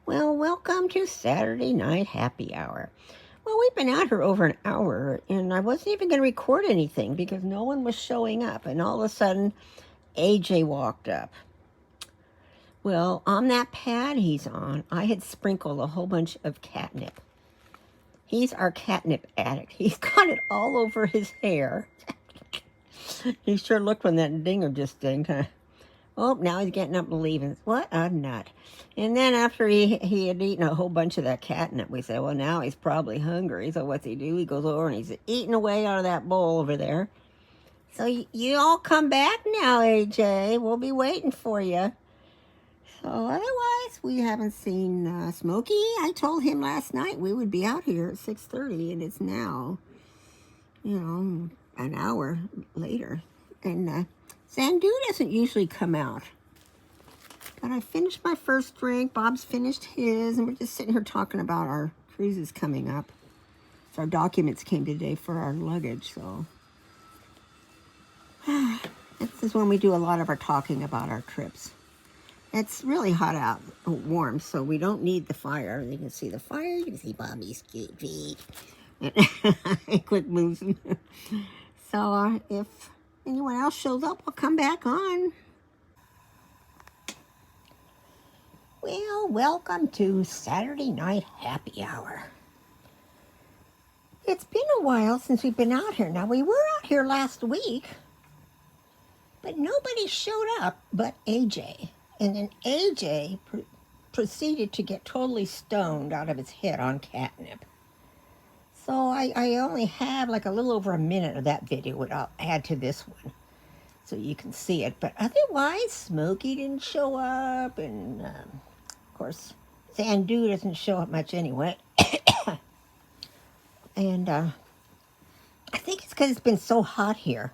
Well, welcome to Saturday Night Happy Hour. Well, we've been out here over an hour, and I wasn't even going to record anything because no one was showing up, and all of a sudden, AJ walked up. Well, on that pad he's on, I had sprinkled a whole bunch of catnip. He's our catnip addict. He's got it all over his hair. He sure looked when that dinger just dinged, huh? Oh, now he's getting up and leaving. What a nut. And then after he had eaten a whole bunch of that catnip, we said, well, now he's probably hungry. So what's he do? He goes over and he's eating away out of that bowl over there. So you all come back now, AJ. We'll be waiting for you. So otherwise, we haven't seen Smokey. I told him last night we would be out here at 6:30, and it's now, an hour later. And Zandu doesn't usually come out. But I finished my first drink. Bob's finished his, and we're just sitting here talking about our cruises coming up. So our documents came today for our luggage, so this is when we do a lot of our talking about our trips. It's really hot out, warm, so we don't need the fire. You can see the fire. You can see Bobby's cute feet. Quick moves. So if anyone else shows up, I'll come back on. Well, welcome to Saturday Night Happy Hour. It's been a while since we've been out here. Now, we were out here last week, but nobody showed up but AJ. And then AJ proceeded to get totally stoned out of his head on catnip. So I only have like a little over a minute of that video, which I'll add to this one so you can see it. But otherwise, Smokey didn't show up, and of course, Zandu doesn't show up much anyway. And I think it's because it's been so hot here.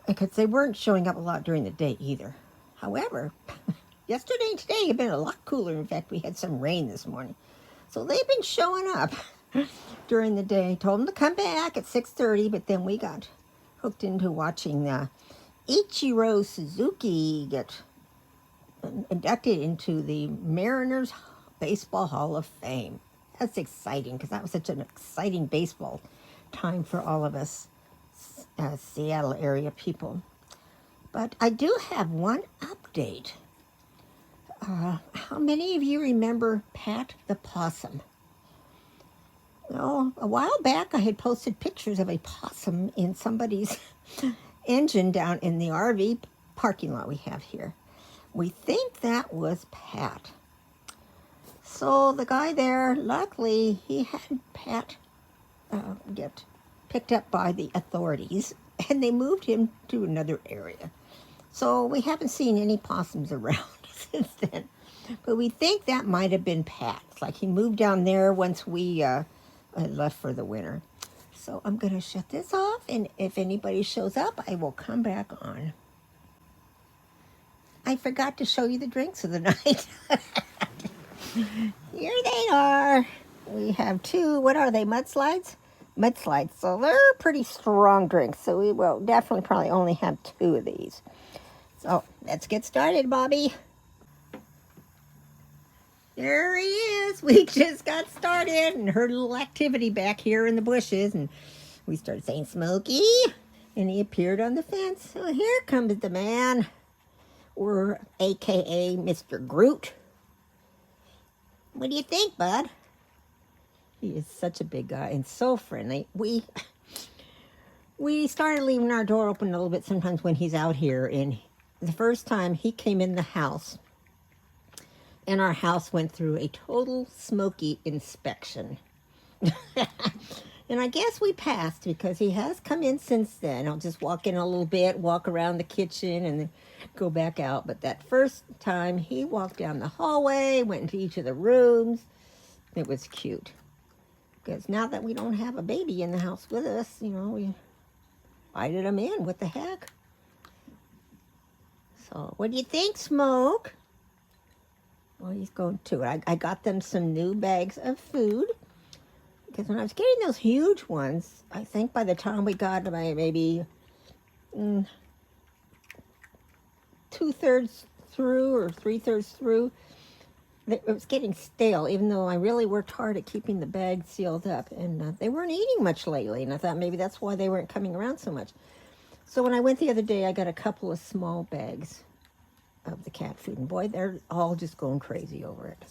Because they weren't showing up a lot during the day either. However, yesterday and today have been a lot cooler. In fact, we had some rain this morning. So they've been showing up during the day. Told them to come back at 6:30, but then we got hooked into watching Ichiro Suzuki get inducted into the Mariners Baseball Hall of Fame. That's exciting because that was such an exciting baseball time for all of us Seattle area people. But I do have one update. How many of you remember Pat the Possum? Well, a while back I had posted pictures of a possum in somebody's engine down in the RV parking lot we have here. We think that was Pat. So the guy there, luckily, he had Pat get picked up by the authorities, and they moved him to another area. So we haven't seen any possums around since then. But we think that might have been Pat. It's like he moved down there once we left for the winter. So I'm going to shut this off, and if anybody shows up, I will come back on. I forgot to show you the drinks of the night. Here they are. We have two, what are they, mudslides? Mudslides. So they're pretty strong drinks. So we will definitely probably only have two of these. So let's get started, Bobby. There he is. We just got started and heard a little activity back here in the bushes. And we started saying, Smokey. And he appeared on the fence. So here comes the man. Or AKA Mr. Groot. What do you think, bud? He is such a big guy and so friendly. We started leaving our door open a little bit sometimes when he's out here. And the first time he came in the house, and our house went through a total Smokey inspection. And I guess we passed because he has come in since then. I'll just walk in a little bit, walk around the kitchen, and then go back out. But that first time, he walked down the hallway, went into each of the rooms. It was cute. Because now that we don't have a baby in the house with us, we invited him in. What the heck? So, what do you think, Smoke? Well, he's going to it. I got them some new bags of food. Because when I was getting those huge ones, I think by the time we got to maybe 2/3 through or 3/3 through, it was getting stale, even though I really worked hard at keeping the bag sealed up. And they weren't eating much lately, and I thought maybe that's why they weren't coming around so much. So when I went the other day, I got a couple of small bags of the cat food, and boy, they're all just going crazy over it.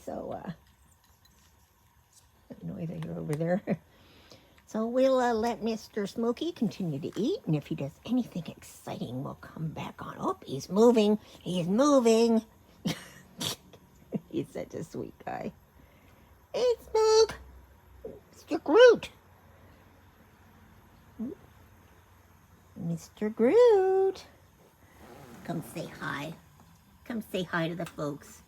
So, noise I hear over there. So we'll let Mr. Smokey continue to eat, and if he does anything exciting, we'll come back on. Oh, he's moving. He's moving. He's such a sweet guy. Hey, Smoke. Mr. Groot. Mr. Groot. Come say hi. Come say hi to the folks.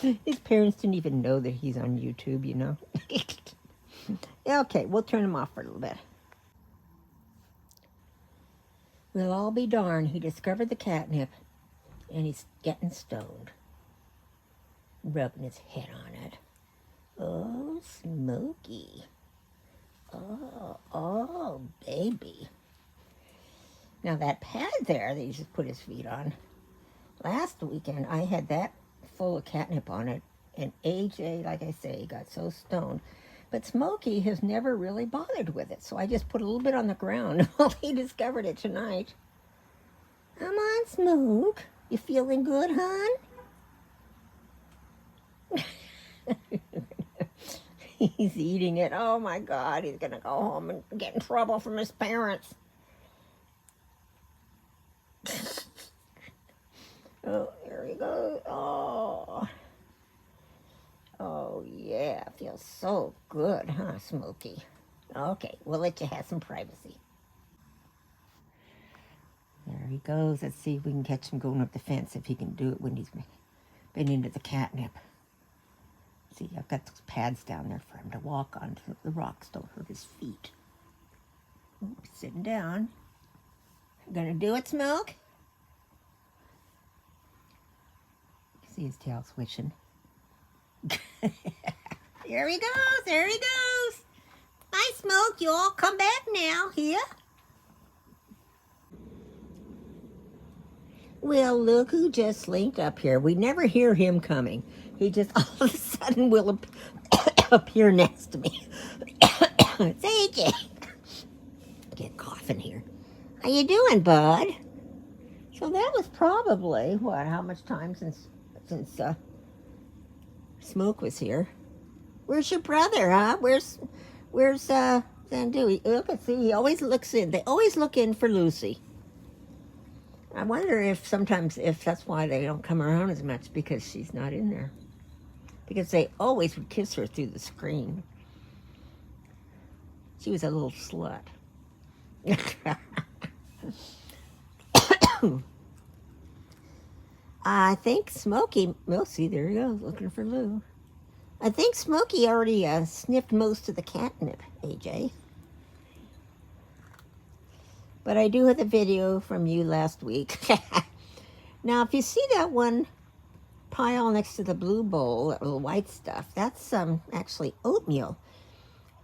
His parents didn't even know that he's on YouTube, you know. Okay, we'll turn him off for a little bit. We'll all be darned. He discovered the catnip, and he's getting stoned. Rubbing his head on it. Oh, Smokey. Oh, baby. Now that pad there that he just put his feet on, last weekend I had that full of catnip on it, and AJ, like I say, got so stoned. But Smokey has never really bothered with it, so I just put a little bit on the ground. Well, he discovered it tonight. Come on, Smoke. You feeling good, hon? He's eating it. Oh, my God. He's going to go home and get in trouble from his parents. Oh, here he goes. Oh. Oh, yeah. Feels so good, huh, Smokey? Okay, we'll let you have some privacy. There he goes. Let's see if we can catch him going up the fence, if he can do it when he's been into the catnip. See, I've got those pads down there for him to walk on so the rocks don't hurt his feet. Ooh, sitting down. Gonna do it, Smoke? See his tail switching. There he goes, there he goes. Hi, Smoke, you all come back now, here. Well, look who just slinked up here. We never hear him coming. He just all of a sudden will appear next to me. It's AJ. Get coughing here. How you doing, bud? So that was probably, what, how much time since Smoke was here? Where's your brother, huh? Where's Sandu? Look, see, he always looks in. They always look in for Lucy. I wonder if sometimes that's why they don't come around as much, because she's not in there. Because they always would kiss her through the screen. She was a little slut. I think Smokey, we'll see, there he goes, looking for Lou. I think Smokey already sniffed most of the catnip, AJ. But I do have the video from you last week. Now, if you see that one pile next to the blue bowl, that little white stuff, that's actually oatmeal.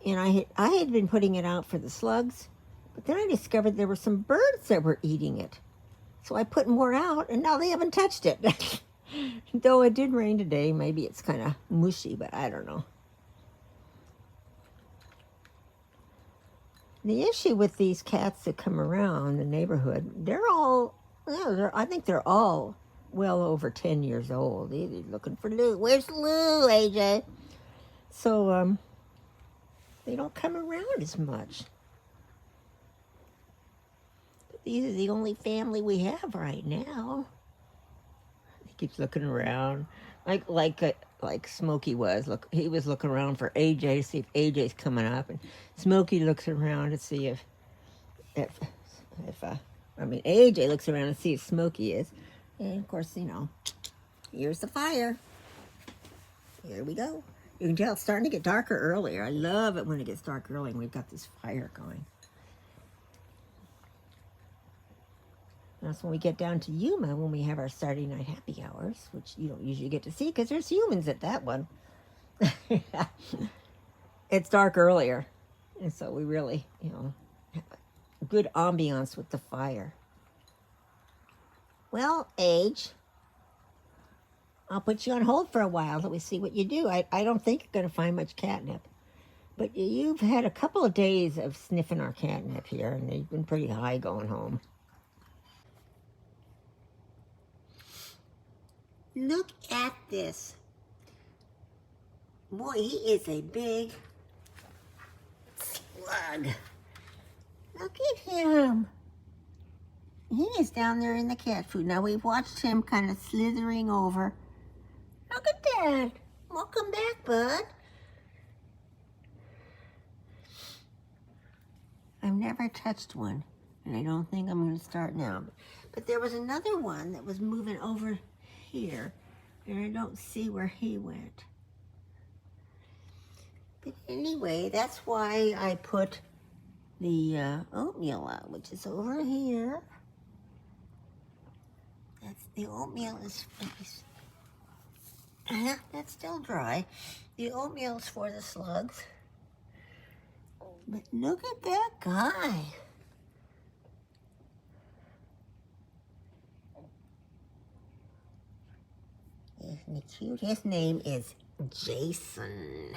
And I had been putting it out for the slugs, but then I discovered there were some birds that were eating it. So I put more out, and now they haven't touched it. Though it did rain today, maybe it's kind of mushy, but I don't know. The issue with these cats that come around the neighborhood, they're all, I think they're all well over 10 years old. They're looking for Lou. Where's Lou, AJ? So, they don't come around as much. But these are the only family we have right now. He keeps looking around, like Smokey was. Look, he was looking around for AJ to see if AJ's coming up, and Smokey looks around to see if AJ looks around to see if Smokey is, and of course, here's the fire. Here we go. You can tell it's starting to get darker earlier. I love it when it gets dark early and we've got this fire going. That's when we get down to Yuma, when we have our Saturday night happy hours, which you don't usually get to see because there's humans at that one. It's dark earlier, and so we really, have a good ambiance with the fire. Well, Age, I'll put you on hold for a while till we see what you do. I don't think you're going to find much catnip. But you've had a couple of days of sniffing our catnip here, and you've been pretty high going home. Look at this. Boy, he is a big slug. Look at him. He is down there in the cat food. Now, we've watched him kind of slithering over. Look at that. Welcome back, bud. I've never touched one, and I don't think I'm going to start now. But there was another one that was moving over here, and I don't see where he went. But anyway, that's why I put the oatmeal out, which is over here. That's the oatmeal is that's still dry. The oatmeal is for the slugs. But look at that guy. Isn't he cute? His name is Jason.